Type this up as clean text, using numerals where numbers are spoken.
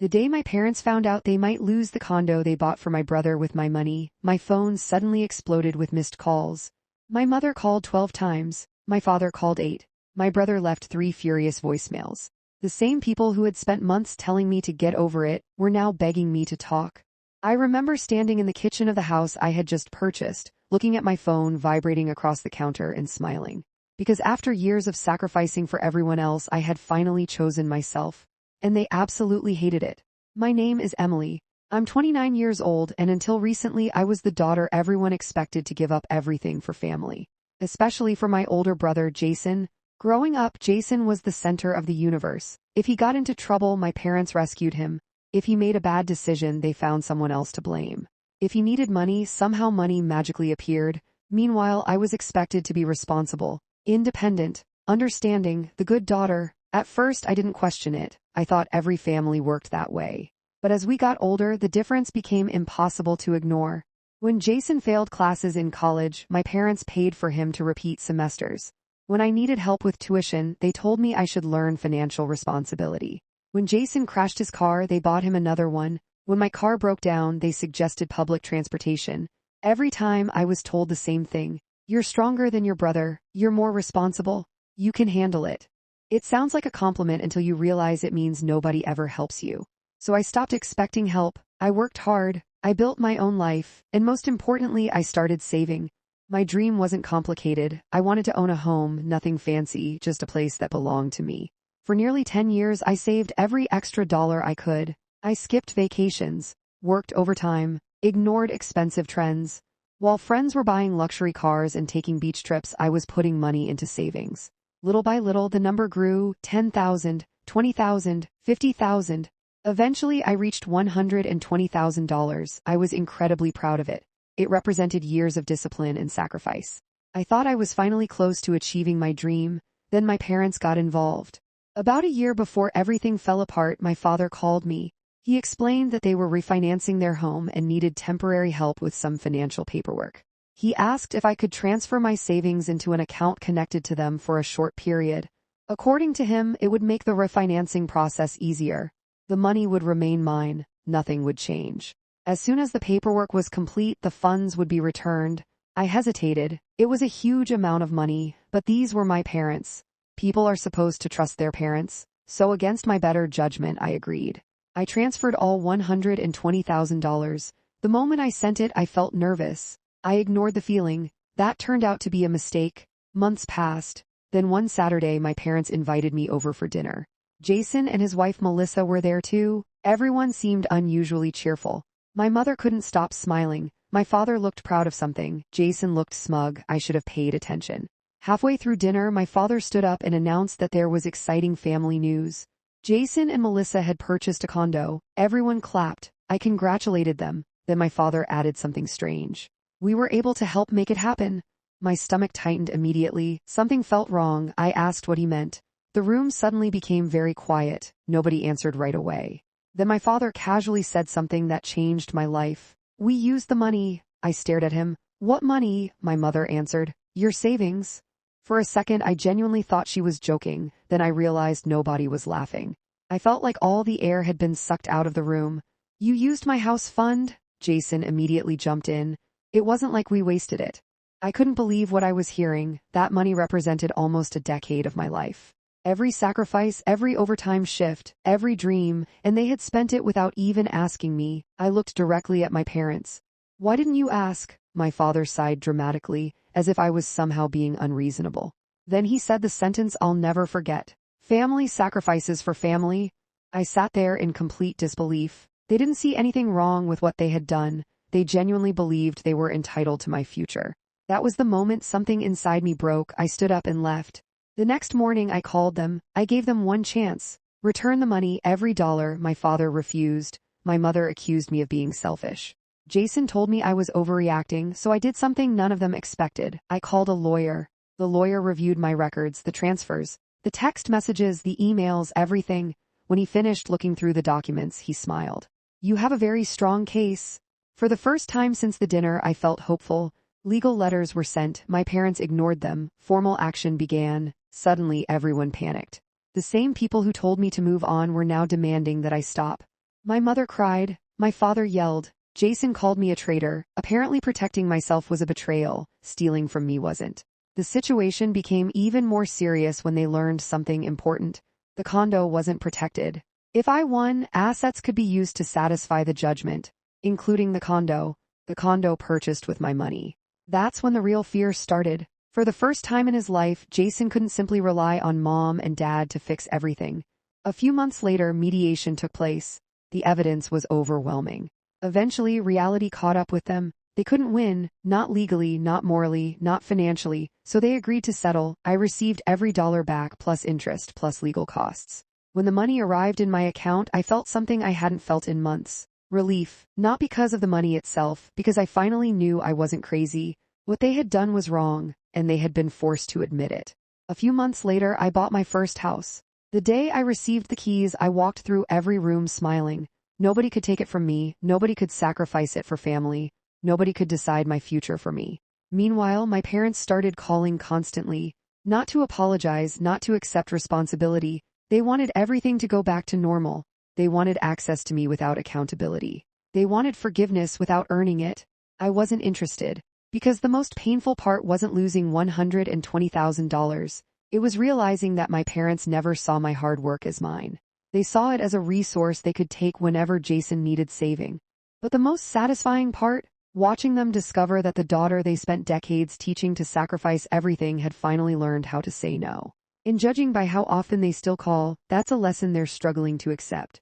The day my parents found out they might lose the condo they bought for my brother with my money, my phone suddenly exploded with missed calls. My mother called 12 times, my father called 8. My brother left 3 furious voicemails. The same people who had spent months telling me to get over it were now begging me to talk. I remember standing in the kitchen of the house I had just purchased, looking at my phone vibrating across the counter and smiling. Because after years of sacrificing for everyone else, I had finally chosen myself. And they absolutely hated it. My name is Emily. I'm 29 years old, and until recently I was the daughter everyone expected to give up everything for family. Especially for my older brother, Jason. Growing up, Jason was the center of the universe. If he got into trouble, my parents rescued him. If he made a bad decision, they found someone else to blame. If he needed money, somehow money magically appeared. Meanwhile, I was expected to be responsible, independent, understanding, the good daughter. At first, I didn't question it. I thought every family worked that way. But as we got older, the difference became impossible to ignore. When Jason failed classes in college, my parents paid for him to repeat semesters. When I needed help with tuition, they told me I should learn financial responsibility. When Jason crashed his car, they bought him another one. When my car broke down, they suggested public transportation. Every time I was told the same thing. You're stronger than your brother. You're more responsible. You can handle it. It sounds like a compliment until you realize it means nobody ever helps you. So I stopped expecting help. I worked hard. I built my own life. And most importantly, I started saving. My dream wasn't complicated. I wanted to own a home, nothing fancy, just a place that belonged to me. For nearly 10 years, I saved every extra dollar I could. I skipped vacations, worked overtime, ignored expensive trends. While friends were buying luxury cars and taking beach trips, I was putting money into savings. Little by little, the number grew, 10,000, 20,000, 50,000. Eventually, I reached $120,000. I was incredibly proud of it. It represented years of discipline and sacrifice. I thought I was finally close to achieving my dream. Then my parents got involved. About a year before everything fell apart, my father called me. He explained that they were refinancing their home and needed temporary help with some financial paperwork. He asked if I could transfer my savings into an account connected to them for a short period. According to him, it would make the refinancing process easier. The money would remain mine. Nothing would change. As soon as the paperwork was complete, the funds would be returned. I hesitated. It was a huge amount of money, but these were my parents. People are supposed to trust their parents, so against my better judgment, I agreed. I transferred all $120,000. The moment I sent it, I felt nervous. I ignored the feeling. That turned out to be a mistake. Months passed. Then one Saturday, my parents invited me over for dinner. Jason and his wife Melissa were there too. Everyone seemed unusually cheerful. My mother couldn't stop smiling. My father looked proud of something. Jason looked smug. I should have paid attention. Halfway through dinner, my father stood up and announced that there was exciting family news. Jason and Melissa had purchased a condo. Everyone clapped. I congratulated them. Then my father added something strange. We were able to help make it happen. My stomach tightened immediately. Something felt wrong. I asked what he meant. The room suddenly became very quiet. Nobody answered right away. Then my father casually said something that changed my life. We used the money. I stared at him. What money? My mother answered. Your savings. For a second, I genuinely thought she was joking. Then I realized nobody was laughing. I felt like all the air had been sucked out of the room. You used my house fund? Jason immediately jumped in. It wasn't like we wasted it. I couldn't believe what I was hearing. That money represented almost a decade of my life. Every sacrifice, every overtime shift, every dream, and they had spent it without even asking me. I looked directly at my parents. Why didn't you ask? My father sighed dramatically, as if I was somehow being unreasonable. Then he said the sentence I'll never forget. Family sacrifices for family. I sat there in complete disbelief. They didn't see anything wrong with what they had done. They genuinely believed they were entitled to my future. That was the moment something inside me broke. I stood up and left. The next morning I called them. I gave them one chance. Return the money, every dollar. My father refused. My mother accused me of being selfish. Jason told me I was overreacting, so I did something none of them expected. I called a lawyer. The lawyer reviewed my records, the transfers, the text messages, the emails, everything. When he finished looking through the documents, he smiled. You have a very strong case. For the first time since the dinner, I felt hopeful. Legal letters were sent. My parents ignored them. Formal action began. Suddenly, everyone panicked. The same people who told me to move on were now demanding that I stop. My mother cried. My father yelled. Jason called me a traitor. Apparently protecting myself was a betrayal. Stealing from me wasn't. The situation became even more serious when they learned something important. The condo wasn't protected. If I won, assets could be used to satisfy the judgment, including the condo purchased with my money. That's when the real fear started. For the first time in his life, Jason couldn't simply rely on mom and dad to fix everything. A few months later, mediation took place. The evidence was overwhelming. Eventually, reality caught up with them. They couldn't win, not legally, not morally, not financially, so they agreed to settle. I received every dollar back plus interest plus legal costs. When the money arrived in my account, I felt something I hadn't felt in months. Relief, not because of the money itself, because I finally knew I wasn't crazy. What they had done was wrong, and they had been forced to admit it. A few months later, I bought my first house. The day I received the keys, I walked through every room smiling. Nobody could take it from me, nobody could sacrifice it for family, nobody could decide my future for me. Meanwhile, my parents started calling constantly, not to apologize, not to accept responsibility. They wanted everything to go back to normal. They wanted access to me without accountability. They wanted forgiveness without earning it. I wasn't interested. Because the most painful part wasn't losing $120,000. It was realizing that my parents never saw my hard work as mine. They saw it as a resource they could take whenever Jason needed saving. But the most satisfying part? Watching them discover that the daughter they spent decades teaching to sacrifice everything had finally learned how to say no. And judging by how often they still call, that's a lesson they're struggling to accept.